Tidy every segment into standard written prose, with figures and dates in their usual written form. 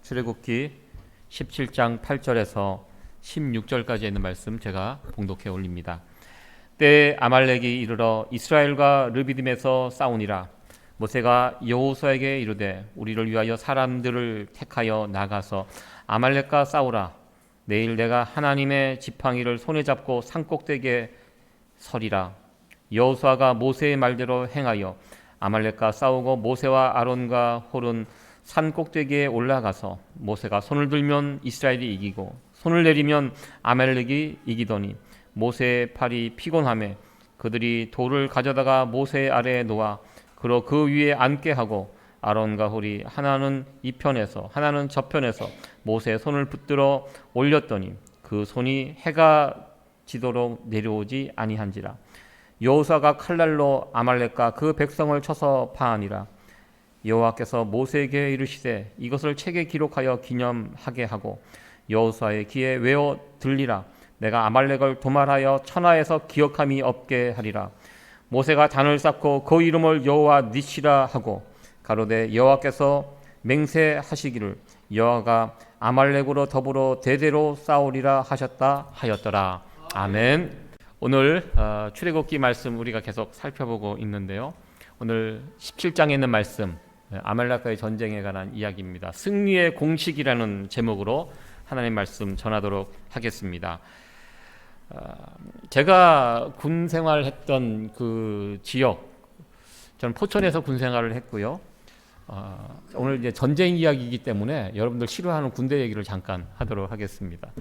출애굽기 17장 8절에서 16절까지 있는 말씀 제가 봉독해 올립니다. 때에 아말렉이 이르러 이스라엘과 르비딤에서 싸우니라. 모세가 여호수아에게 이르되 우리를 위하여 사람들을 택하여 나가서 아말렉과 싸우라. 내일 내가 하나님의 지팡이를 손에 잡고 산꼭대기에 서리라. 여호수아가 모세의 말대로 행하여 아말렉과 싸우고 모세와 아론과 홀은 산 꼭대기에 올라가서 모세가 손을 들면 이스라엘이 이기고 손을 내리면 아말렉이 이기더니 모세의 팔이 피곤하매 그들이 돌을 가져다가 모세 아래에 놓아 그러 그 위에 앉게 하고 아론과 홀이 하나는 이 편에서 하나는 저 편에서 모세의 손을 붙들어 올렸더니 그 손이 해가 지도록 내려오지 아니한지라. 여호수아가 칼날로 아말렉과 그 백성을 쳐서 파하니라. 여호와께서 모세에게 이르시되 이것을 책에 기록하여 기념하게 하고 여호수아의 귀에 외워 들리라. 내가 아말렉을 도말하여 천하에서 기억함이 없게 하리라. 모세가 단을 쌓고 그 이름을 여호와 니시라 하고 가로되 여호와께서 맹세하시기를 여호와가 아말렉으로 더불어 대대로 싸우리라 하셨다 하였더라. 아멘. 오늘 출애굽기 말씀 우리가 계속 살펴보고 있는데요. 오늘 17장에 있는 말씀 아말렉과의 전쟁에 관한 이야기입니다. 승리의 공식이라는 제목으로 하나님의 말씀 전하도록 하겠습니다. 제가 군 생활했던 그 지역, 저는 포천에서 군 생활을 했고요. 오늘 이제 전쟁 이야기이기 때문에 여러분들 싫어하는 군대 얘기를 잠깐 하도록 하겠습니다.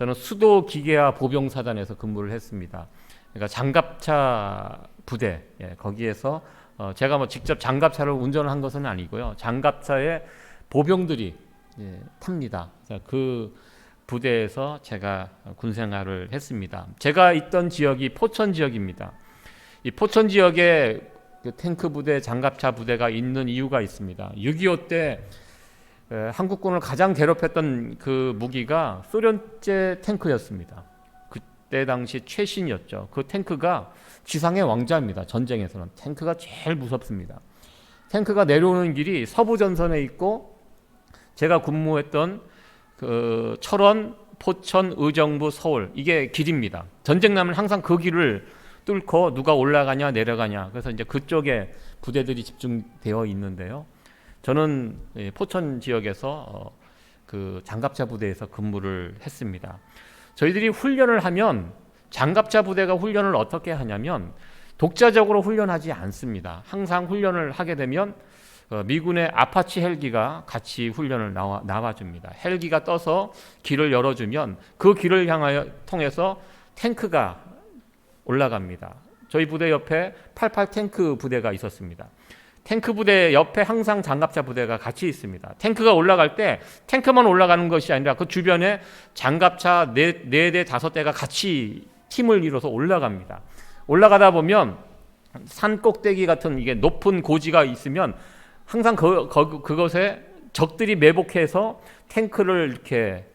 저는 수도 기계화 보병사단에서 근무를 했습니다. 그러니까 장갑차 부대, 거기에서 제가 뭐 직접 장갑차를 운전을 한 것은 아니고요. 장갑차에 보병들이 탑니다. 그 부대에서 제가 군 생활을 했습니다. 제가 있던 지역이 포천 지역입니다. 이 포천 지역에 탱크 부대, 장갑차 부대가 있는 이유가 있습니다. 6.25 때 한국군을 가장 괴롭혔던 그 무기가 소련제 탱크였습니다. 그때 당시 최신이었죠. 그 탱크가 지상의 왕자입니다. 전쟁에서는 탱크가 제일 무섭습니다. 탱크가 내려오는 길이 서부 전선에 있고 제가 근무했던 그 철원, 포천, 의정부, 서울 이게 길입니다. 전쟁 나면 항상 그 길을 뚫고 누가 올라가냐 내려가냐. 그래서 이제 그쪽에 부대들이 집중되어 있는데요. 저는 포천 지역에서 그 장갑차 부대에서 근무를 했습니다. 저희들이 훈련을 하면 장갑차 부대가 훈련을 어떻게 하냐면 독자적으로 훈련하지 않습니다. 항상 훈련을 하게 되면 미군의 아파치 헬기가 같이 훈련을 나와줍니다. 헬기가 떠서 길을 열어주면 그 길을 통해서 탱크가 올라갑니다. 저희 부대 옆에 88 탱크 부대가 있었습니다. 탱크 부대 옆에 항상 장갑차 부대가 같이 있습니다. 탱크가 올라갈 때 탱크만 올라가는 것이 아니라 그 주변에 장갑차 4대 5대가 같이 팀을 이뤄서 올라갑니다. 올라가다 보면 산 꼭대기 같은 이게 높은 고지가 있으면 항상 그것에 적들이 매복해서 탱크를 이렇게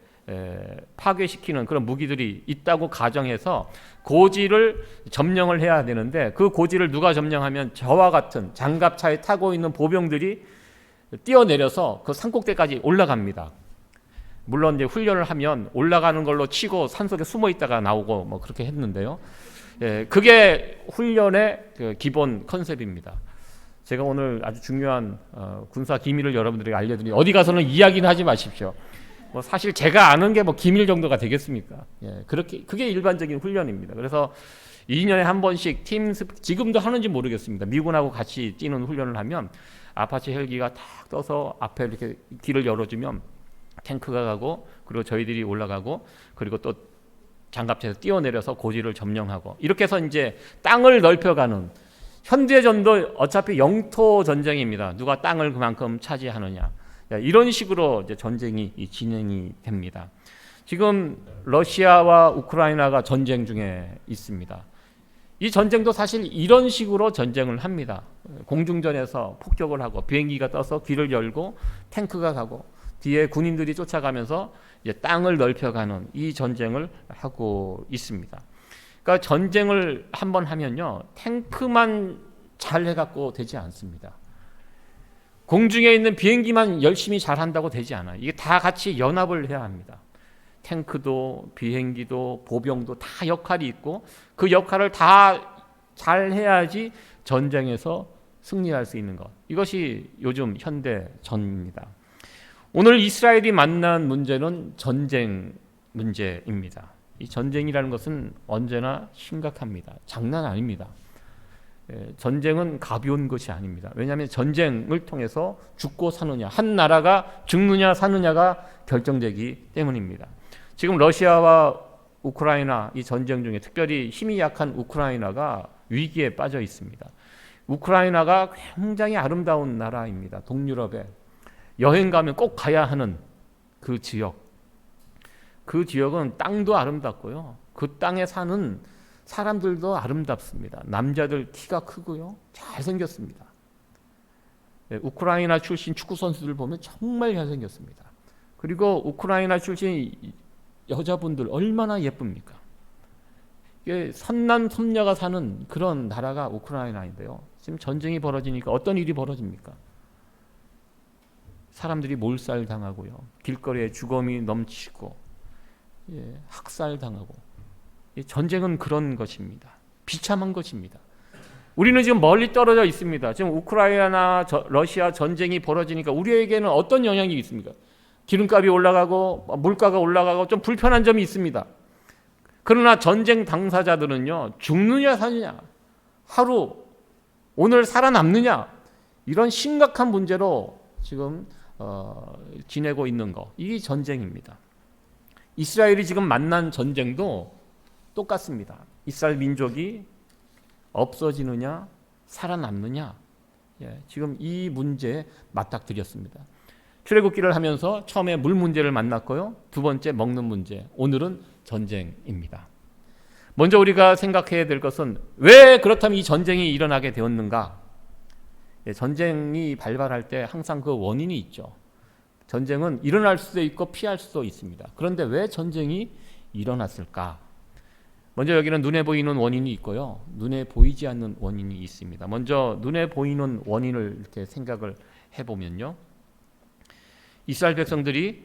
파괴시키는 그런 무기들이 있다고 가정해서 고지를 점령을 해야 되는데 그 고지를 누가 점령하면 저와 같은 장갑차에 타고 있는 보병들이 뛰어내려서 그 산꼭대기까지 올라갑니다. 물론 이제 훈련을 하면 올라가는 걸로 치고 산속에 숨어 있다가 나오고 뭐 그렇게 했는데요. 그게 훈련의 그 기본 컨셉입니다. 제가 오늘 아주 중요한 군사 기밀을 여러분들에게 알려드리니 어디 가서는 이야기는 하지 마십시오. 뭐 사실 제가 아는 게 뭐 기밀 정도가 되겠습니까? 그렇게 그게 일반적인 훈련입니다. 그래서 2년에 한 번씩 지금도 하는지 모르겠습니다. 미군하고 같이 뛰는 훈련을 하면 아파치 헬기가 탁 떠서 앞에 이렇게 길을 열어주면 탱크가 가고 그리고 저희들이 올라가고 그리고 또 장갑차에서 뛰어내려서 고지를 점령하고 이렇게 해서 이제 땅을 넓혀가는 현대전도 어차피 영토 전쟁입니다. 누가 땅을 그만큼 차지하느냐. 이런 식으로 이제 전쟁이 진행이 됩니다. 지금 러시아와 우크라이나가 전쟁 중에 있습니다. 이 전쟁도 사실 이런 식으로 전쟁을 합니다. 공중전에서 폭격을 하고 비행기가 떠서 길을 열고 탱크가 가고 뒤에 군인들이 쫓아가면서 이제 땅을 넓혀가는 이 전쟁을 하고 있습니다. 그러니까 전쟁을 한번 하면요 탱크만 잘 해갖고 되지 않습니다. 공중에 있는 비행기만 열심히 잘한다고 되지 않아요. 이게 다 같이 연합을 해야 합니다. 탱크도 비행기도 보병도 다 역할이 있고 그 역할을 다 잘 해야지 전쟁에서 승리할 수 있는 것. 이것이 요즘 현대 전입니다. 오늘 이스라엘이 만난 문제는 전쟁 문제입니다. 이 전쟁이라는 것은 언제나 심각합니다. 장난 아닙니다. 전쟁은 가벼운 것이 아닙니다. 왜냐하면 전쟁을 통해서 죽고 사느냐, 한 나라가 죽느냐 사느냐가 결정되기 때문입니다. 지금 러시아와 우크라이나 이 전쟁 중에 특별히 힘이 약한 우크라이나가 위기에 빠져 있습니다. 우크라이나가 굉장히 아름다운 나라입니다. 동유럽에 여행 가면 꼭 가야 하는 그 지역. 그 지역은 땅도 아름답고요. 그 땅에 사는 사람들도 아름답습니다. 남자들 키가 크고요. 잘생겼습니다. 우크라이나 출신 축구 선수들 보면 정말 잘생겼습니다. 그리고 우크라이나 출신 여자분들 얼마나 예쁩니까? 이게 선남 선녀가 사는 그런 나라가 우크라이나인데요. 지금 전쟁이 벌어지니까 어떤 일이 벌어집니까? 사람들이 몰살당하고요. 길거리에 죽음이 넘치고 학살당하고. 전쟁은 그런 것입니다. 비참한 것입니다. 우리는 지금 멀리 떨어져 있습니다. 지금 우크라이나 러시아 전쟁이 벌어지니까 우리에게는 어떤 영향이 있습니까? 기름값이 올라가고 물가가 올라가고 좀 불편한 점이 있습니다. 그러나 전쟁 당사자들은요, 죽느냐 사느냐, 하루 오늘 살아남느냐, 이런 심각한 문제로 지금 지내고 있는 거, 이게 전쟁입니다. 이스라엘이 지금 만난 전쟁도 똑같습니다. 이스라엘 민족이 없어지느냐 살아남느냐, 지금 이 문제에 맞닥뜨렸습니다. 출애굽기를 하면서 처음에 물 문제를 만났고요. 두 번째 먹는 문제, 오늘은 전쟁입니다. 먼저 우리가 생각해야 될 것은 왜 그렇다면 이 전쟁이 일어나게 되었는가? 전쟁이 발발할 때 항상 그 원인이 있죠. 전쟁은 일어날 수도 있고 피할 수도 있습니다. 그런데 왜 전쟁이 일어났을까? 먼저 여기는 눈에 보이는 원인이 있고요. 눈에 보이지 않는 원인이 있습니다. 먼저 눈에 보이는 원인을 이렇게 생각을 해보면요. 이스라엘 백성들이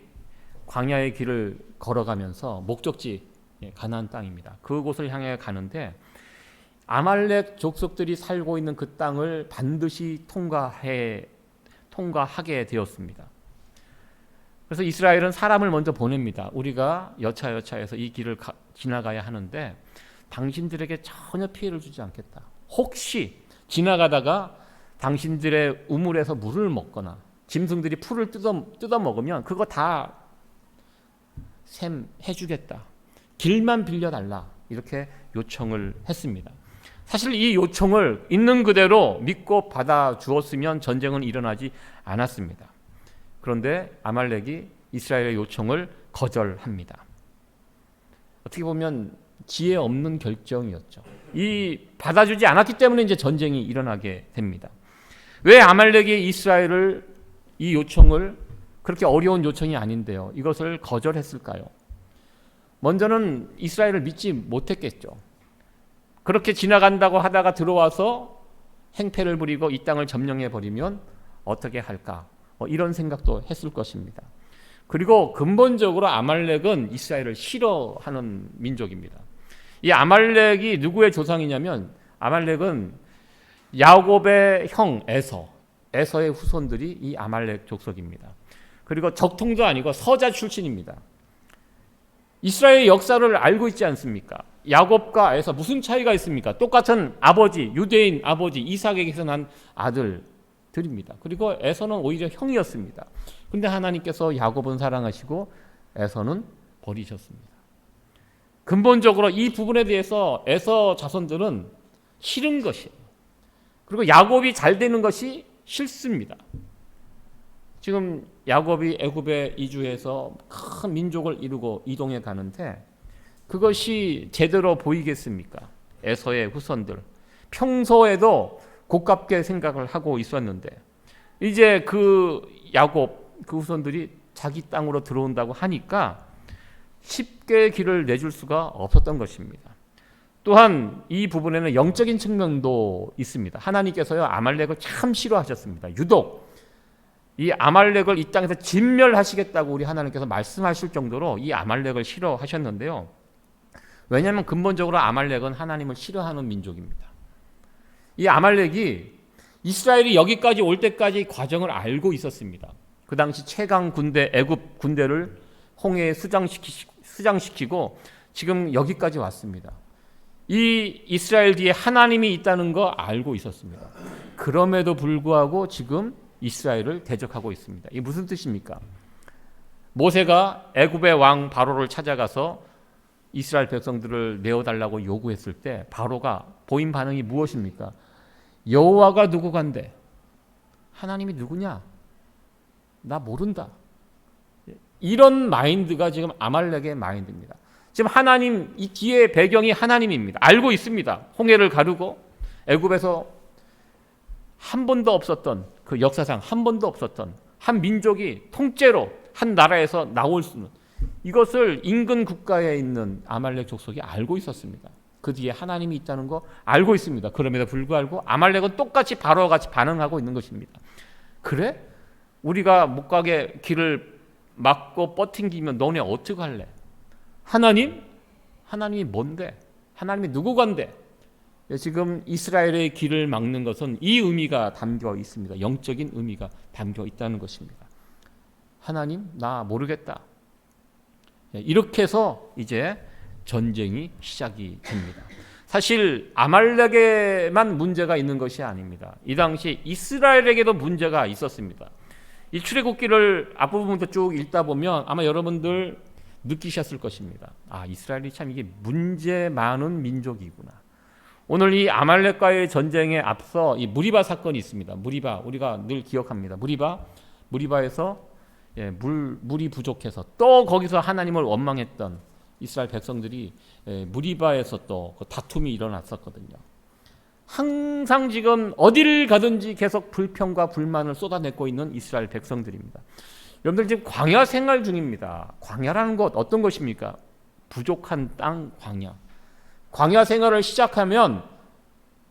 광야의 길을 걸어가면서 목적지 가나안 땅입니다. 그곳을 향해 가는데 아말렉 족속들이 살고 있는 그 땅을 반드시 통과하게 되었습니다. 그래서 이스라엘은 사람을 먼저 보냅니다. 우리가 여차여차해서 이 길을 지나가야 하는데 당신들에게 전혀 피해를 주지 않겠다. 혹시 지나가다가 당신들의 우물에서 물을 먹거나 짐승들이 풀을 뜯어 먹으면 그거 다 해주겠다. 길만 빌려달라. 이렇게 요청을 했습니다. 사실 이 요청을 있는 그대로 믿고 받아주었으면 전쟁은 일어나지 않았습니다. 그런데 아말렉이 이스라엘의 요청을 거절합니다. 어떻게 보면 지혜 없는 결정이었죠. 이 받아주지 않았기 때문에 이제 전쟁이 일어나게 됩니다. 왜 아말렉이 이스라엘을 이 요청을, 그렇게 어려운 요청이 아닌데요, 이것을 거절했을까요? 먼저는 이스라엘을 믿지 못했겠죠. 그렇게 지나간다고 하다가 들어와서 행패를 부리고 이 땅을 점령해 버리면 어떻게 할까? 이런 생각도 했을 것입니다. 그리고 근본적으로 아말렉은 이스라엘을 싫어하는 민족입니다. 이 아말렉이 누구의 조상이냐면 아말렉은 야곱의 형 에서의 후손들이 이 아말렉 족속입니다. 그리고 적통도 아니고 서자 출신입니다. 이스라엘의 역사를 알고 있지 않습니까? 야곱과 에서 무슨 차이가 있습니까? 똑같은 아버지, 유대인 아버지 이삭에게서 난 아들들입니다. 그리고 에서는 오히려 형이었습니다. 그런데 하나님께서 야곱은 사랑하시고 에서는 버리셨습니다. 근본적으로 이 부분에 대해서 에서 자손들은 싫은 것이에요. 그리고 야곱이 잘 되는 것이 싫습니다. 지금 야곱이 애굽에 이주해서 큰 민족을 이루고 이동해 가는데 그것이 제대로 보이겠습니까? 에서의 후손들 평소에도 고깝게 생각을 하고 있었는데 이제 그 야곱 그 후손들이 자기 땅으로 들어온다고 하니까 쉽게 길을 내줄 수가 없었던 것입니다. 또한 이 부분에는 영적인 측면도 있습니다. 하나님께서요 아말렉을 참 싫어하셨습니다. 유독 이 아말렉을 이 땅에서 진멸하시겠다고 우리 하나님께서 말씀하실 정도로 이 아말렉을 싫어하셨는데요. 왜냐하면 근본적으로 아말렉은 하나님을 싫어하는 민족입니다. 이 아말렉이 이스라엘이 여기까지 올 때까지 과정을 알고 있었습니다. 그 당시 최강 군대 애굽 군대를 홍해에 수장시키고 지금 여기까지 왔습니다. 이 이스라엘 뒤에 하나님이 있다는 거 알고 있었습니다. 그럼에도 불구하고 지금 이스라엘을 대적하고 있습니다. 이게 무슨 뜻입니까? 모세가 애굽의 왕 바로를 찾아가서 이스라엘 백성들을 내어달라고 요구했을 때 바로가 보인 반응이 무엇입니까? 여호와가 누구간데? 하나님이 누구냐? 나 모른다. 이런 마인드가 지금 아말렉의 마인드입니다. 지금 하나님, 이 뒤에 배경이 하나님입니다. 알고 있습니다. 홍해를 가르고 애굽에서 한 번도 없었던, 그 역사상 한 번도 없었던 한 민족이 통째로 한 나라에서 나올 수는, 이것을 인근 국가에 있는 아말렉 족속이 알고 있었습니다. 그 뒤에 하나님이 있다는 거 알고 있습니다. 그럼에도 불구하고 아말렉은 똑같이 바로와 같이 반응하고 있는 것입니다. 그래? 우리가 못 가게 길을 막고 버팅기면 너네 어떻게 할래? 하나님이 뭔데? 하나님이 누구간데? 지금 이스라엘의 길을 막는 것은 이 의미가 담겨 있습니다. 영적인 의미가 담겨 있다는 것입니다. 하나님, 나 모르겠다. 이렇게 해서 이제 전쟁이 시작이 됩니다. 사실 아말렉에만 문제가 있는 것이 아닙니다. 이 당시 이스라엘에게도 문제가 있었습니다. 이 출애굽기를 앞부분부터 쭉 읽다 보면 아마 여러분들 느끼셨을 것입니다. 아, 이스라엘이 참 이게 문제 많은 민족이구나. 오늘 이 아말렉과의 전쟁에 앞서 이 무리바 사건이 있습니다. 무리바, 우리가 늘 기억합니다. 무리바에서 물이 부족해서 또 거기서 하나님을 원망했던 이스라엘 백성들이 무리바에서 또 그 다툼이 일어났었거든요. 항상 지금 어디를 가든지 계속 불평과 불만을 쏟아내고 있는 이스라엘 백성들입니다. 여러분들 지금 광야 생활 중입니다. 광야라는 것 어떤 것입니까? 부족한 땅 광야. 광야 생활을 시작하면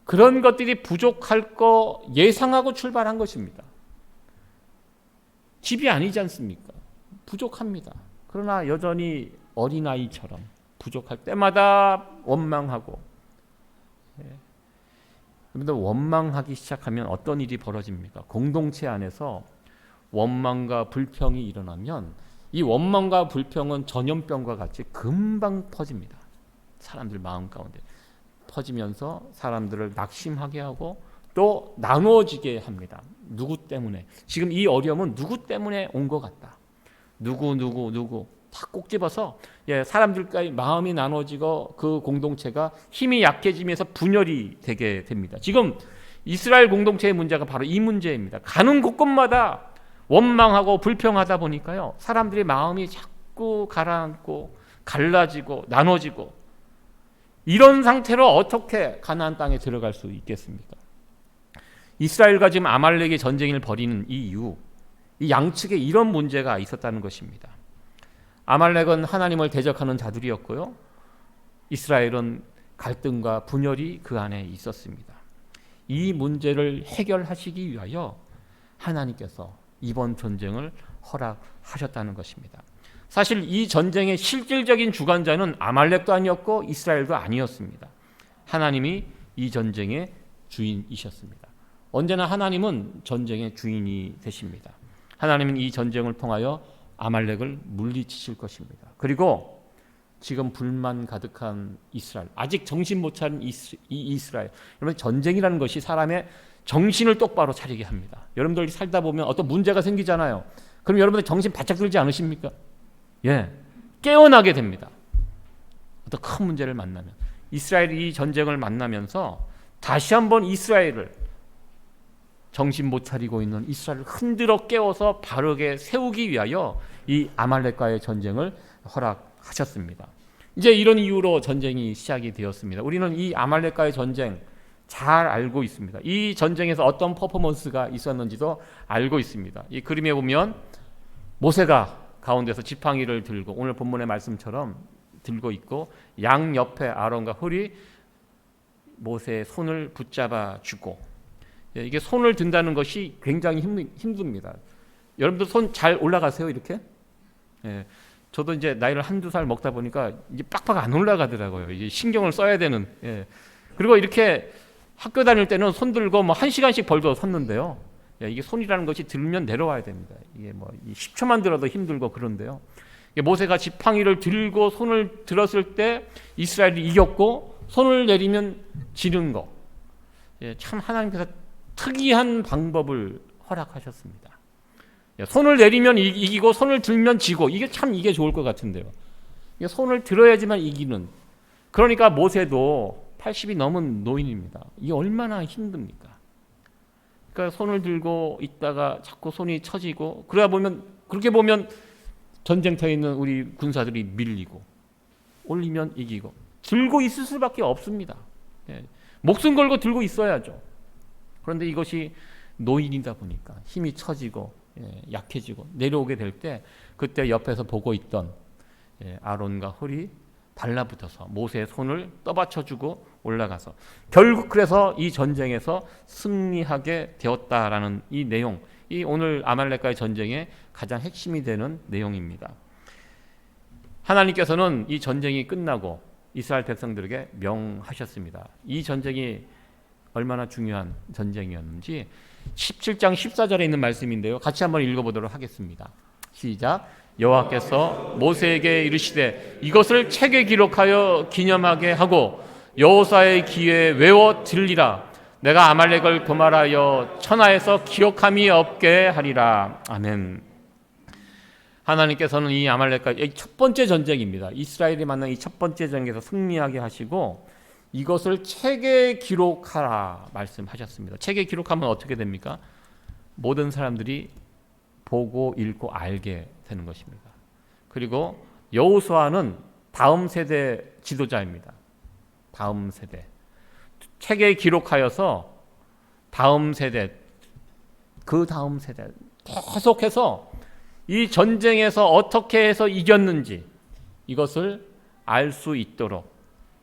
그런 것들이 부족할 거 예상하고 출발한 것입니다. 집이 아니지 않습니까? 부족합니다. 그러나 여전히 어린아이처럼 부족할 때마다 원망하고, 그런데 원망하기 시작하면 어떤 일이 벌어집니까? 공동체 안에서 원망과 불평이 일어나면 이 원망과 불평은 전염병과 같이 금방 퍼집니다. 사람들 마음 가운데 퍼지면서 사람들을 낙심하게 하고 또 나누어지게 합니다. 누구 때문에? 지금 이 어려움은 누구 때문에 온 것 같다. 누구 다 꼭 집어서 사람들과의 마음이 나눠지고 그 공동체가 힘이 약해지면서 분열이 되게 됩니다. 지금 이스라엘 공동체의 문제가 바로 이 문제입니다. 가는 곳곳마다 원망하고 불평하다 보니까요, 사람들의 마음이 자꾸 가라앉고 갈라지고 나눠지고, 이런 상태로 어떻게 가나안 땅에 들어갈 수 있겠습니까? 이스라엘과 지금 아말렉의 전쟁을 벌이는 이유, 이 양측에 이런 문제가 있었다는 것입니다. 아말렉은 하나님을 대적하는 자들이었고요, 이스라엘은 갈등과 분열이 그 안에 있었습니다. 이 문제를 해결하시기 위하여 하나님께서 이번 전쟁을 허락하셨다는 것입니다. 사실 이 전쟁의 실질적인 주관자는 아말렉도 아니었고 이스라엘도 아니었습니다. 하나님이 이 전쟁의 주인이셨습니다. 언제나 하나님은 전쟁의 주인이 되십니다. 하나님은 이 전쟁을 통하여 아말렉을 물리치실 것입니다. 그리고 지금 불만 가득한 이스라엘, 아직 정신 못 차린 이스라엘, 여러분, 전쟁이라는 것이 사람의 정신을 똑바로 차리게 합니다. 여러분들 살다 보면 어떤 문제가 생기잖아요. 그럼 여러분들 정신 바짝 들지 않으십니까? 깨어나게 됩니다. 어떤 큰 문제를 만나면. 이스라엘이 이 전쟁을 만나면서 다시 한번 이스라엘을, 정신 못 차리고 있는 이스라엘을 흔들어 깨워서 바르게 세우기 위하여 이 아말렉과의 전쟁을 허락하셨습니다. 이제 이런 이유로 전쟁이 시작이 되었습니다. 우리는 이 아말렉과의 전쟁 잘 알고 있습니다. 이 전쟁에서 어떤 퍼포먼스가 있었는지도 알고 있습니다. 이 그림에 보면 모세가 가운데서 지팡이를 들고 오늘 본문의 말씀처럼 들고 있고, 양 옆에 아론과 홀이 모세의 손을 붙잡아 주고, 이게 손을 든다는 것이 굉장히 힘듭니다. 여러분들 손 잘 올라가세요 이렇게? 예. 저도 이제 나이를 한두 살 먹다 보니까 이제 빡빡 안 올라가더라고요. 이제 신경을 써야 되는. 예. 그리고 이렇게 학교 다닐 때는 손 들고 뭐 1시간씩 벌써 섰는데요. 예, 이게 손이라는 것이 들면 내려와야 됩니다. 이게 뭐 10초만 들어도 힘들고 그런데요. 모세가 지팡이를 들고 손을 들었을 때 이스라엘이 이겼고 손을 내리면 지는 거. 예, 참 하나님께서 특이한 방법을 허락하셨습니다. 예, 손을 내리면 이기고 손을 들면 지고 이게 좋을 것 같은데요. 손을 들어야지만 이기는. 그러니까 모세도 80이 넘은 노인입니다. 이게 얼마나 힘듭니까? 그러니까 손을 들고 있다가 자꾸 손이 처지고 그렇게 보면 전쟁터에 있는 우리 군사들이 밀리고 올리면 이기고 들고 있을 수밖에 없습니다. 예. 목숨 걸고 들고 있어야죠. 그런데 이것이 노인이다 보니까 힘이 처지고 약해지고 내려오게 될 때 그때 옆에서 보고 있던 아론과 홀이 달라붙어서 모세의 손을 떠받쳐주고 올라가서 결국 그래서 이 전쟁에서 승리하게 되었다라는 이 내용, 이 오늘 아말렉과의 전쟁의 가장 핵심이 되는 내용입니다. 하나님께서는 이 전쟁이 끝나고 이스라엘 백성들에게 명하셨습니다. 이 전쟁이 얼마나 중요한 전쟁이었는지 17장 14절에 있는 말씀인데요. 같이 한번 읽어보도록 하겠습니다. 시작. 여호와께서 모세에게 이르시되 이것을 책에 기록하여 기념하게 하고 여호사의 귀에 외워 들리라. 내가 아말렉을 도말하여 천하에서 기억함이 없게 하리라. 아멘. 하나님께서는 이 아말렉과 첫 번째 전쟁입니다. 이스라엘이 만난 이 첫 번째 전쟁에서 승리하게 하시고 이것을 책에 기록하라 말씀하셨습니다. 책에 기록하면 어떻게 됩니까? 모든 사람들이 보고 읽고 알게 되는 것입니다. 그리고 여호수아는 다음 세대 지도자입니다. 다음 세대. 책에 기록하여서 다음 세대, 그 다음 세대 계속해서 이 전쟁에서 어떻게 해서 이겼는지 이것을 알 수 있도록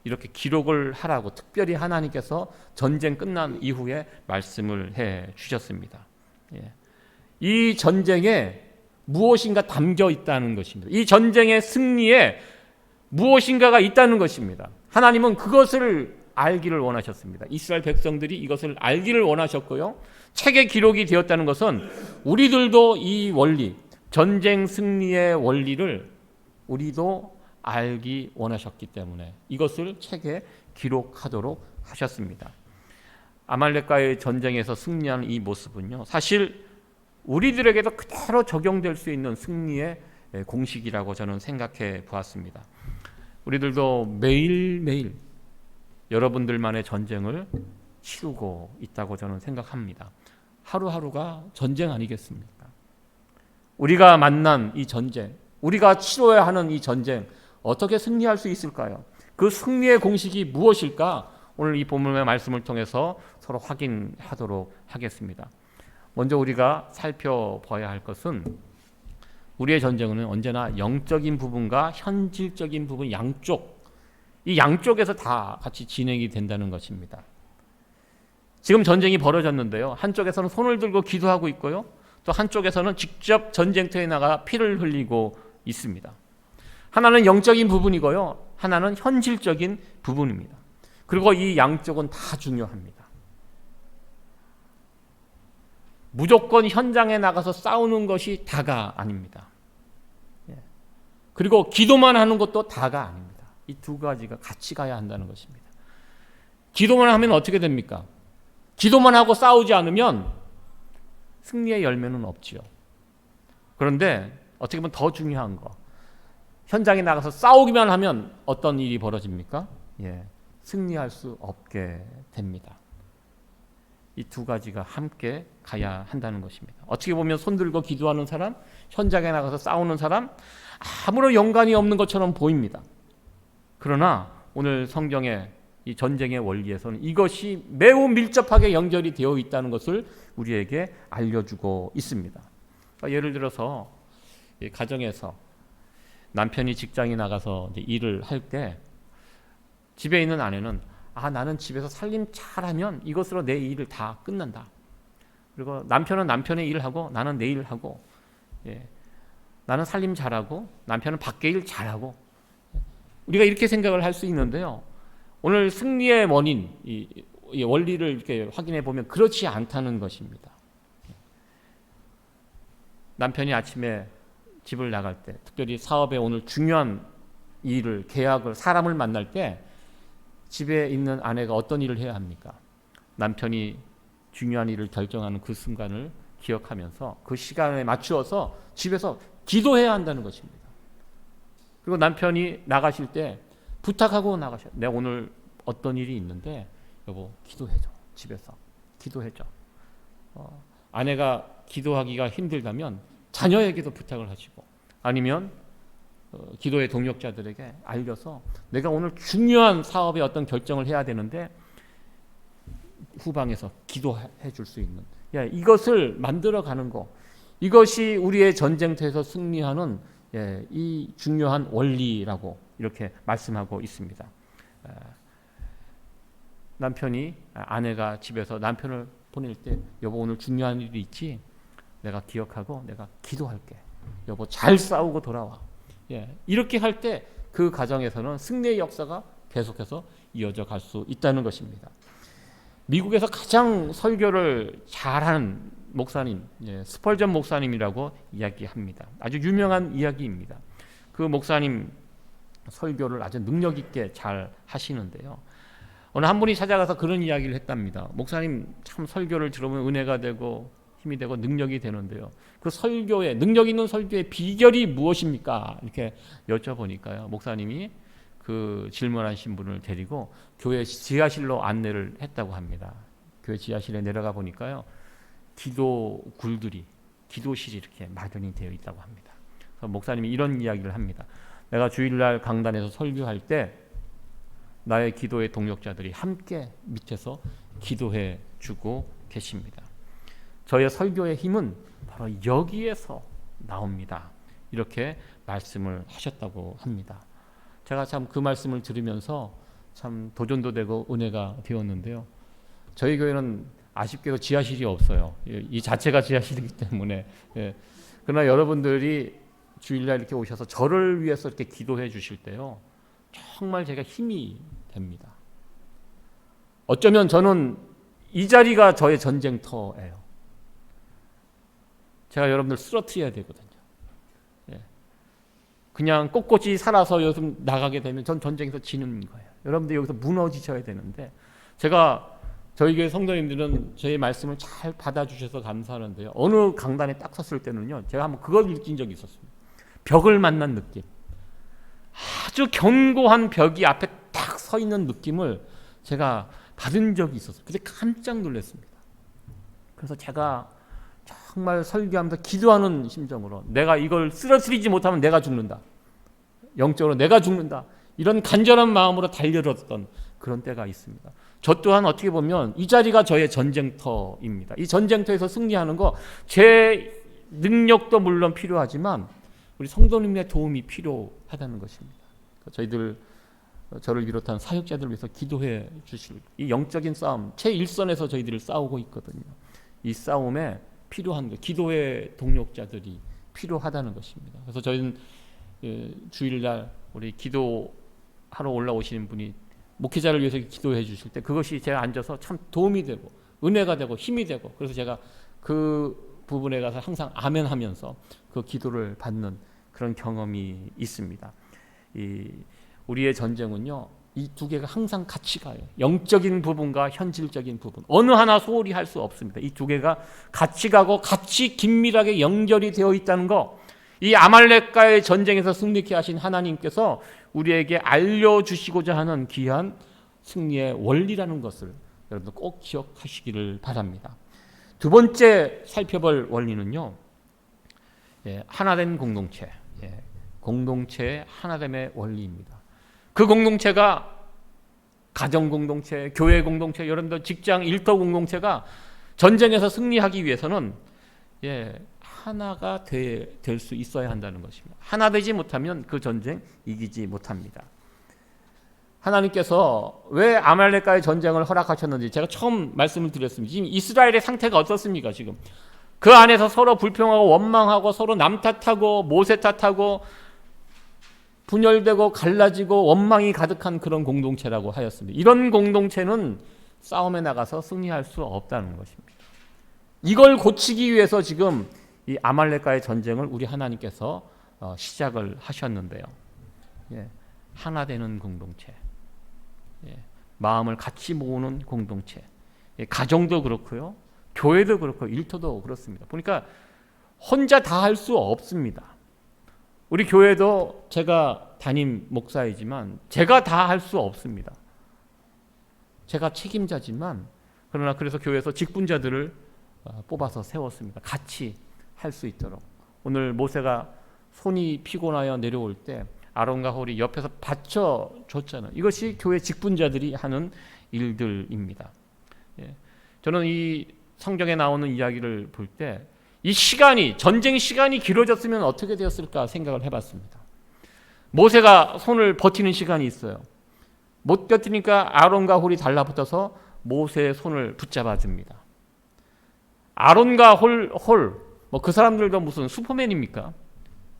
이렇게 기록을 하라고 특별히 하나님께서 전쟁 끝난 이후에 말씀을 해 주셨습니다. 예. 이 전쟁에 무엇인가 담겨 있다는 것입니다. 이 전쟁의 승리에 무엇인가가 있다는 것입니다. 하나님은 그것을 알기를 원하셨습니다. 이스라엘 백성들이 이것을 알기를 원하셨고요. 책에 기록이 되었다는 것은 우리들도 이 원리, 전쟁 승리의 원리를 우리도 알기 원하셨기 때문에 이것을 책에 기록하도록 하셨습니다. 아말렉과의 전쟁에서 승리하는 이 모습은요, 사실 우리들에게도 그대로 적용될 수 있는 승리의 공식이라고 저는 생각해 보았습니다. 우리들도 매일매일 여러분들만의 전쟁을 치르고 있다고 저는 생각합니다. 하루하루가 전쟁 아니겠습니까? 우리가 만난 이 전쟁, 우리가 치러야 하는 이 전쟁 어떻게 승리할 수 있을까요? 그 승리의 공식이 무엇일까? 오늘 이 본문의 말씀을 통해서 서로 확인하도록 하겠습니다. 먼저 우리가 살펴봐야 할 것은 우리의 전쟁은 언제나 영적인 부분과 현실적인 부분 이 양쪽에서 다 같이 진행이 된다는 것입니다. 지금 전쟁이 벌어졌는데요. 한쪽에서는 손을 들고 기도하고 있고요. 또 한쪽에서는 직접 전쟁터에 나가 피를 흘리고 있습니다. 하나는 영적인 부분이고요. 하나는 현실적인 부분입니다. 그리고 이 양쪽은 다 중요합니다. 무조건 현장에 나가서 싸우는 것이 다가 아닙니다. 그리고 기도만 하는 것도 다가 아닙니다. 이 두 가지가 같이 가야 한다는 것입니다. 기도만 하면 어떻게 됩니까? 기도만 하고 싸우지 않으면 승리의 열매는 없지요. 그런데 어떻게 보면 더 중요한 거, 현장에 나가서 싸우기만 하면 어떤 일이 벌어집니까? 승리할 수 없게 됩니다. 이 두 가지가 함께 가야 한다는 것입니다. 어떻게 보면 손들고 기도하는 사람, 현장에 나가서 싸우는 사람, 아무런 연관이 없는 것처럼 보입니다. 그러나 오늘 성경의 이 전쟁의 원리에서는 이것이 매우 밀접하게 연결이 되어 있다는 것을 우리에게 알려주고 있습니다. 예를 들어서 가정에서 남편이 직장에 나가서 일을 할 때 집에 있는 아내는 나는 집에서 살림 잘하면 이것으로 내 일을 다 끝난다. 그리고 남편은 남편의 일을 하고 나는 내 일을 하고 예. 나는 살림 잘하고 남편은 밖에 일 잘하고, 우리가 이렇게 생각을 할 수 있는데요. 오늘 승리의 원인, 이 원리를 이렇게 확인해 보면 그렇지 않다는 것입니다. 남편이 아침에 집을 나갈 때, 특별히 사업에 오늘 중요한 일을, 계약을, 사람을 만날 때 집에 있는 아내가 어떤 일을 해야 합니까? 남편이 중요한 일을 결정하는 그 순간을 기억하면서 그 시간에 맞추어서 집에서 기도해야 한다는 것입니다. 그리고 남편이 나가실 때 부탁하고 나가셔. 내가 오늘 어떤 일이 있는데 여보 기도해줘. 집에서 기도해줘. 아내가 기도하기가 힘들다면 자녀에게도 부탁을 하시고, 아니면 기도의 동역자들에게 알려서 내가 오늘 중요한 사업의 어떤 결정을 해야 되는데 후방에서 기도해 줄 수 있는, 이것을 만들어가는 거, 이것이 우리의 전쟁터에서 승리하는 이 중요한 원리라고 이렇게 말씀하고 있습니다. 남편이, 아내가 집에서 남편을 보낼 때 여보 오늘 중요한 일이 있지? 내가 기억하고 내가 기도할게. 여보 잘 싸우고 돌아와. 이렇게 할 때 그 가정에서는 승리의 역사가 계속해서 이어져 갈 수 있다는 것입니다. 미국에서 가장 설교를 잘하는 목사님, 스펄전 목사님이라고 이야기합니다. 아주 유명한 이야기입니다. 그 목사님 설교를 아주 능력 있게 잘 하시는데요. 어느 한 분이 찾아가서 그런 이야기를 했답니다. 목사님 참 설교를 들으면 은혜가 되고 힘이 되고 능력이 되는데요. 그 설교에, 능력 있는 설교의 비결이 무엇입니까? 이렇게 여쭤보니까요. 목사님이 그 질문하신 분을 데리고 교회 지하실로 안내를 했다고 합니다. 교회 지하실에 내려가 보니까요. 기도 굴들이, 기도실이 이렇게 마련이 되어 있다고 합니다. 그래서 목사님이 이런 이야기를 합니다. 내가 주일날 강단에서 설교할 때 나의 기도의 동역자들이 함께 밑에서 기도해 주고 계십니다. 저의 설교의 힘은 바로 여기에서 나옵니다. 이렇게 말씀을 하셨다고 합니다. 제가 참 그 말씀을 들으면서 참 도전도 되고 은혜가 되었는데요. 저희 교회는 아쉽게도 지하실이 없어요. 이 자체가 지하실이기 때문에. 그러나 여러분들이 주일날 이렇게 오셔서 저를 위해서 이렇게 기도해 주실 때요, 정말 제가 힘이 됩니다. 어쩌면 저는 이 자리가 저의 전쟁터예요. 제가 여러분들 쓰러뜨려야 되거든요. 그냥 꼿꼿이 살아서 여기서 나가게 되면 전 전쟁에서 지는 거예요. 여러분들 여기서 무너지셔야 되는데, 제가 저희 교회 성도님들은 저의 말씀을 잘 받아주셔서 감사하는데요. 어느 강단에 딱 섰을 때는요, 제가 한번 그걸 느낀 적이 있었습니다. 벽을 만난 느낌. 아주 견고한 벽이 앞에 딱 서 있는 느낌을 제가 받은 적이 있었어요. 그때 깜짝 놀랐습니다. 그래서 제가 정말 설교하면서 기도하는 심정으로, 내가 이걸 쓰러뜨리지 못하면 내가 죽는다. 영적으로 내가 죽는다. 이런 간절한 마음으로 달려들었던 그런 때가 있습니다. 저 또한 어떻게 보면 이 자리가 저의 전쟁터입니다. 이 전쟁터에서 승리하는 거, 제 능력도 물론 필요하지만 우리 성도님의 도움이 필요하다는 것입니다. 저를 비롯한 사역자들을 위해서 기도해 주실, 이 영적인 싸움, 최일선에서 저희들이 싸우고 있거든요. 이 싸움에 필요한 것, 기도의 동력자들이 필요하다는 것입니다. 그래서 저희는 주일날 우리 기도하러 올라오시는 분이 목회자를 위해서 기도해 주실 때 그것이 제가 앉아서 참 도움이 되고 은혜가 되고 힘이 되고, 그래서 제가 그 부분에 가서 항상 아멘 하면서 그 기도를 받는 그런 경험이 있습니다. 우리의 전쟁은요, 이 두 개가 항상 같이 가요. 영적인 부분과 현실적인 부분, 어느 하나 소홀히 할 수 없습니다. 이 두 개가 같이 가고 같이 긴밀하게 연결이 되어 있다는 거, 이 아말렉과의 전쟁에서 승리케 하신 하나님께서 우리에게 알려주시고자 하는 귀한 승리의 원리라는 것을 여러분들 꼭 기억하시기를 바랍니다. 두 번째 살펴볼 원리는요, 하나된 공동체, 공동체의 하나됨의 원리입니다. 그 공동체가 가정 공동체, 교회 공동체, 여러분들 직장 일터 공동체가 전쟁에서 승리하기 위해서는 하나가 될 수 있어야 한다는 것입니다. 하나 되지 못하면 그 전쟁 이기지 못합니다. 하나님께서 왜 아말렉과의 전쟁을 허락하셨는지 제가 처음 말씀을 드렸습니다. 지금 이스라엘의 상태가 어떻습니까? 지금 그 안에서 서로 불평하고 원망하고 서로 남 탓하고 모세 탓하고 분열되고 갈라지고 원망이 가득한 그런 공동체라고 하였습니다. 이런 공동체는 싸움에 나가서 승리할 수 없다는 것입니다. 이걸 고치기 위해서 지금 이 아말렉과의 전쟁을 우리 하나님께서 시작을 하셨는데요. 하나 되는 공동체, 마음을 같이 모으는 공동체, 가정도 그렇고요, 교회도 그렇고 일터도 그렇습니다. 보니까 혼자 다 할 수 없습니다. 우리 교회도 제가 담임 목사이지만 제가 다 할 수 없습니다. 제가 책임자지만 그러나 그래서 교회에서 직분자들을 뽑아서 세웠습니다. 같이 할 수 있도록. 오늘 모세가 손이 피곤하여 내려올 때 아론과 홀이 옆에서 받쳐줬잖아요. 이것이 교회 직분자들이 하는 일들입니다. 저는 이 성경에 나오는 이야기를 볼 때 이 시간이, 전쟁 시간이 길어졌으면 어떻게 되었을까 생각을 해봤습니다. 모세가 손을 버티는 시간이 있어요. 못 버티니까 아론과 홀이 달라붙어서 모세의 손을 붙잡아 줍니다. 아론과 홀, 뭐 그 사람들도 무슨 슈퍼맨입니까?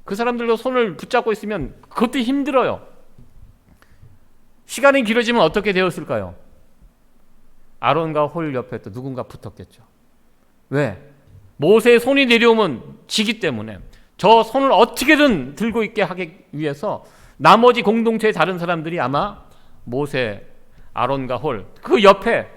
그 사람들도 손을 붙잡고 있으면 그것도 힘들어요. 시간이 길어지면 어떻게 되었을까요? 아론과 홀 옆에 또 누군가 붙었겠죠. 왜? 모세의 손이 내려오면 지기 때문에 저 손을 어떻게든 들고 있게 하기 위해서 나머지 공동체의 다른 사람들이 아마 모세, 아론과 홀, 그 옆에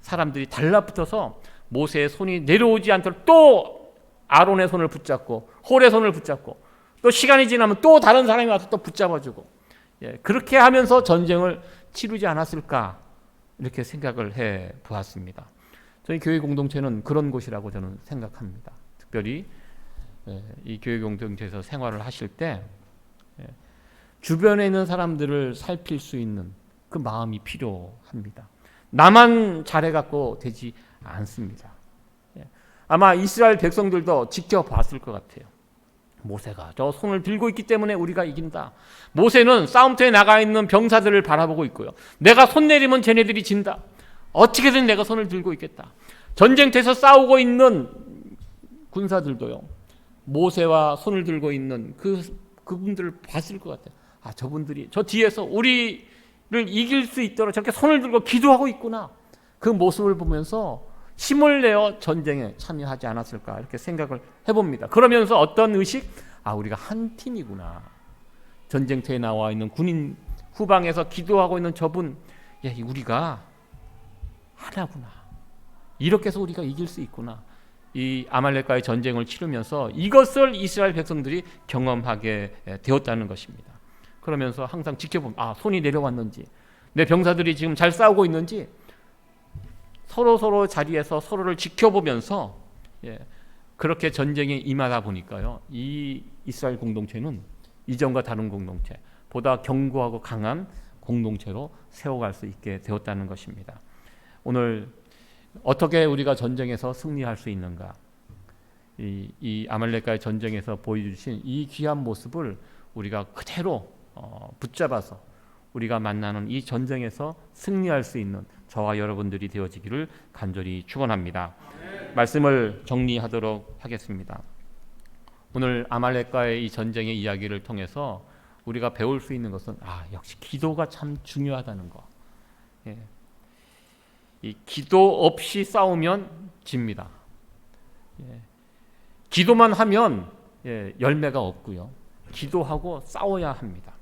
사람들이 달라붙어서 모세의 손이 내려오지 않도록 또 아론의 손을 붙잡고 홀의 손을 붙잡고 또 시간이 지나면 또 다른 사람이 와서 또 붙잡아주고, 그렇게 하면서 전쟁을 치르지 않았을까 이렇게 생각을 해 보았습니다. 저희 교회 공동체는 그런 곳이라고 저는 생각합니다. 특별히 이 교회 공동체에서 생활을 하실 때 주변에 있는 사람들을 살필 수 있는 그 마음이 필요합니다. 나만 잘해갖고 되지 않습니다. 아마 이스라엘 백성들도 지켜봤을 것 같아요. 모세가 저 손을 들고 있기 때문에 우리가 이긴다. 모세는 싸움터에 나가 있는 병사들을 바라보고 있고요. 내가 손 내리면 쟤네들이 진다. 어떻게든 내가 손을 들고 있겠다. 전쟁터에서 싸우고 있는 군사들도요, 모세와 손을 들고 있는 그분들을 봤을 것 같아요. 아, 저분들이 저 뒤에서 우리를 이길 수 있도록 저렇게 손을 들고 기도하고 있구나. 그 모습을 보면서 힘을 내어 전쟁에 참여하지 않았을까 이렇게 생각을 해봅니다. 그러면서 어떤 의식? 아, 우리가 한 팀이구나. 전쟁터에 나와 있는 군인 후방에서 기도하고 있는 저분, 우리가 하나구나. 이렇게 해서 우리가 이길 수 있구나. 이 아말렉과의 전쟁을 치르면서 이것을 이스라엘 백성들이 경험하게 되었다는 것입니다. 그러면서 항상 지켜보면 손이 내려왔는지, 내 병사들이 지금 잘 싸우고 있는지 서로 자리에서 서로를 지켜보면서 그렇게 전쟁에 임하다 보니까요, 이 이스라엘 공동체는 이전과 다른 공동체 보다 견고하고 강한 공동체로 세워갈 수 있게 되었다는 것입니다. 오늘 어떻게 우리가 전쟁에서 승리할 수 있는가? 이 아말렉과의 전쟁에서 보여주신 이 귀한 모습을 우리가 그대로 붙잡아서 우리가 만나는 이 전쟁에서 승리할 수 있는 저와 여러분들이 되어지기를 간절히 축원합니다. 말씀을 정리하도록 하겠습니다. 오늘 아말렉과의 이 전쟁의 이야기를 통해서 우리가 배울 수 있는 것은 역시 기도가 참 중요하다는 거. 이 기도 없이 싸우면 집니다. 기도만 하면 열매가 없고요. 기도하고 싸워야 합니다.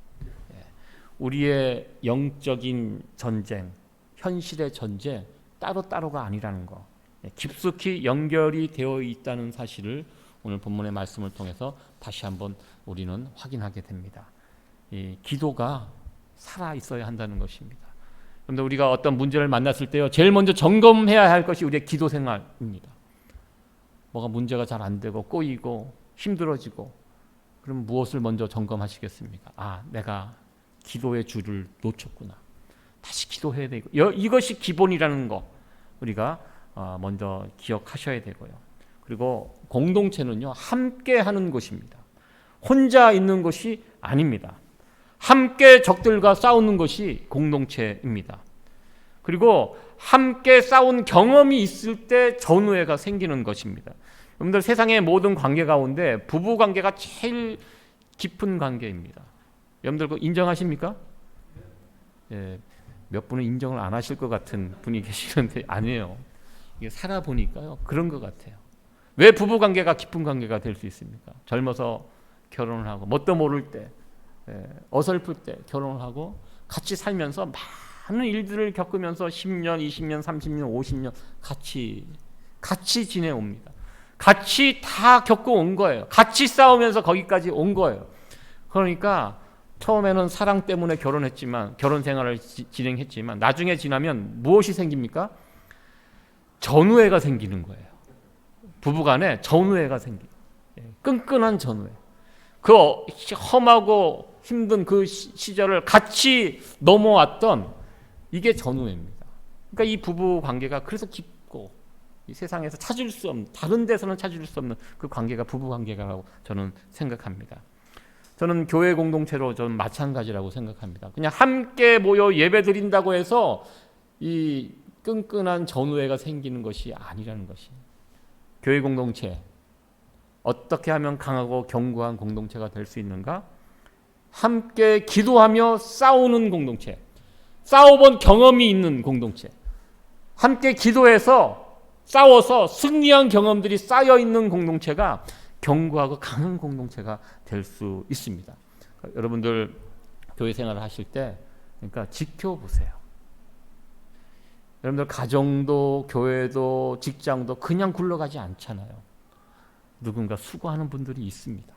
우리의 영적인 전쟁, 현실의 전쟁 따로따로가 아니라는 거, 깊숙이 연결이 되어 있다는 사실을 오늘 본문의 말씀을 통해서 다시 한번 우리는 확인하게 됩니다. 이 기도가 살아 있어야 한다는 것입니다. 그런데 우리가 어떤 문제를 만났을 때요, 제일 먼저 점검해야 할 것이 우리의 기도 생활입니다. 뭐가 문제가 잘 안 되고 꼬이고 힘들어지고, 그럼 무엇을 먼저 점검하시겠습니까? 내가 기도의 줄을 놓쳤구나. 다시 기도해야 되고, 이것이 기본이라는 거 우리가 먼저 기억하셔야 되고요. 그리고 공동체는요, 함께 하는 곳입니다. 혼자 있는 것이 아닙니다. 함께 적들과 싸우는 것이 공동체입니다. 그리고 함께 싸운 경험이 있을 때 전우회가 생기는 것입니다. 여러분들 세상의 모든 관계 가운데 부부 관계가 제일 깊은 관계입니다. 여러분들 그거 인정하십니까? 예, 몇 분은 인정을 안 하실 것 같은 분이 계시는데 아니에요. 이게 살아보니까요 그런 것 같아요. 왜 부부 관계가 깊은 관계가 될 수 있습니까? 젊어서 결혼을 하고 뭣도 모를 때, 어설플 때 결혼을 하고 같이 살면서 많은 일들을 겪으면서 10년, 20년, 30년, 50년 같이 지내옵니다. 같이 다 겪어 온 거예요. 같이 싸우면서 거기까지 온 거예요. 그러니까 처음에는 사랑 때문에 결혼했지만 결혼 생활을 진행했지만 나중에 지나면 무엇이 생깁니까? 전우애가 생기는 거예요. 부부간에 전우애가 생겨요. 끈끈한 전우애. 그 험하고 힘든 그 시절을 같이 넘어왔던 이게 전우애입니다. 그러니까 이 부부 관계가 그래서 깊고 이 세상에서 찾을 수 없는, 다른 데서는 찾을 수 없는 그 관계가 부부 관계라고 저는 생각합니다. 저는 교회 공동체로 좀 마찬가지라고 생각합니다. 그냥 함께 모여 예배 드린다고 해서 이 끈끈한 전우애가 생기는 것이 아니라는 것이. 교회 공동체 어떻게 하면 강하고 견고한 공동체가 될 수 있는가? 함께 기도하며 싸우는 공동체, 싸워본 경험이 있는 공동체, 함께 기도해서 싸워서 승리한 경험들이 쌓여 있는 공동체가 견고하고 강한 공동체가 될 수 있습니다. 여러분들 교회 생활을 하실 때 그러니까 지켜보세요. 여러분들 가정도 교회도 직장도 그냥 굴러가지 않잖아요. 누군가 수고하는 분들이 있습니다.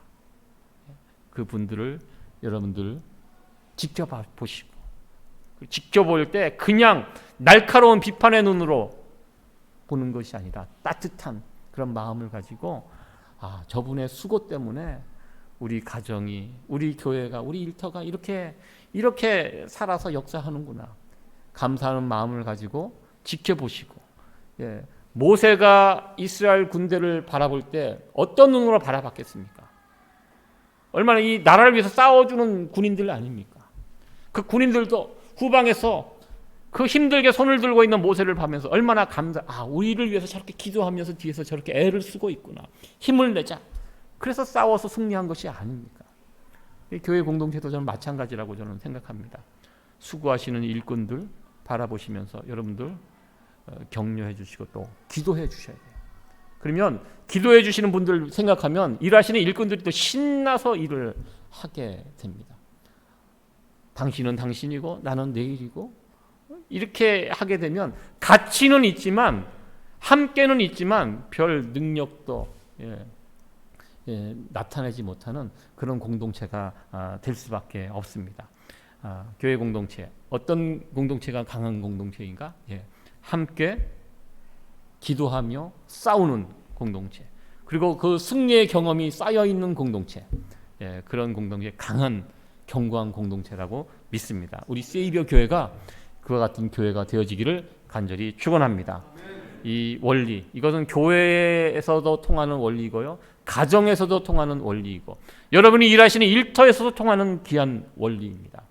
그 분들을 여러분들 지켜보시고 지켜볼 때 그냥 날카로운 비판의 눈으로 보는 것이 아니라 따뜻한 그런 마음을 가지고 저분의 수고 때문에 우리 가정이, 우리 교회가, 우리 일터가 이렇게 살아서 역사하는구나. 감사하는 마음을 가지고 지켜보시고, 모세가 이스라엘 군대를 바라볼 때 어떤 눈으로 바라봤겠습니까? 얼마나 이 나라를 위해서 싸워주는 군인들 아닙니까? 그 군인들도 후방에서 그 힘들게 손을 들고 있는 모세를 보면서 얼마나 우리를 위해서 저렇게 기도하면서 뒤에서 저렇게 애를 쓰고 있구나. 힘을 내자. 그래서 싸워서 승리한 것이 아닙니까? 교회 공동체도 저는 마찬가지라고 저는 생각합니다. 수고하시는 일꾼들 바라보시면서 여러분들 격려해 주시고 또 기도해 주셔야 돼요. 그러면 기도해 주시는 분들 생각하면 일하시는 일꾼들이 또 신나서 일을 하게 됩니다. 당신은 당신이고 나는 내일이고 이렇게 하게 되면 가치는 있지만 함께는 있지만 별 능력도 나타내지 못하는 그런 공동체가 될 수밖에 없습니다. 교회 공동체 어떤 공동체가 강한 공동체인가? 함께 기도하며 싸우는 공동체 그리고 그 승리의 경험이 쌓여 있는 공동체 그런 공동체 강한 견고한 공동체라고 믿습니다. 우리 세이비어 교회가 그와 같은 교회가 되어지기를 간절히 축원합니다. 이 원리 이것은 교회에서도 통하는 원리이고요. 가정에서도 통하는 원리이고 여러분이 일하시는 일터에서도 통하는 귀한 원리입니다.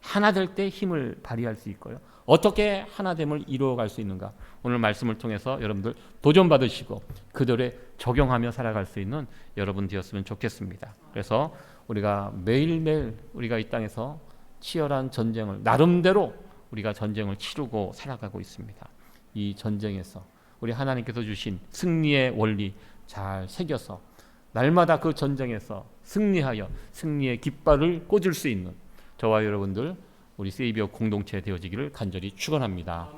하나 될 때 힘을 발휘할 수 있고요. 어떻게 하나됨을 이루어갈 수 있는가 오늘 말씀을 통해서 여러분들 도전받으시고 그들에 적용하며 살아갈 수 있는 여러분 되었으면 좋겠습니다. 그래서 우리가 매일매일 우리가 이 땅에서 치열한 전쟁을 나름대로 우리가 전쟁을 치르고 살아가고 있습니다. 이 전쟁에서 우리 하나님께서 주신 승리의 원리 잘 새겨서 날마다 그 전쟁에서 승리하여 승리의 깃발을 꽂을 수 있는 저와 여러분들 우리 세이비어 공동체 되어지기를 간절히 축원합니다.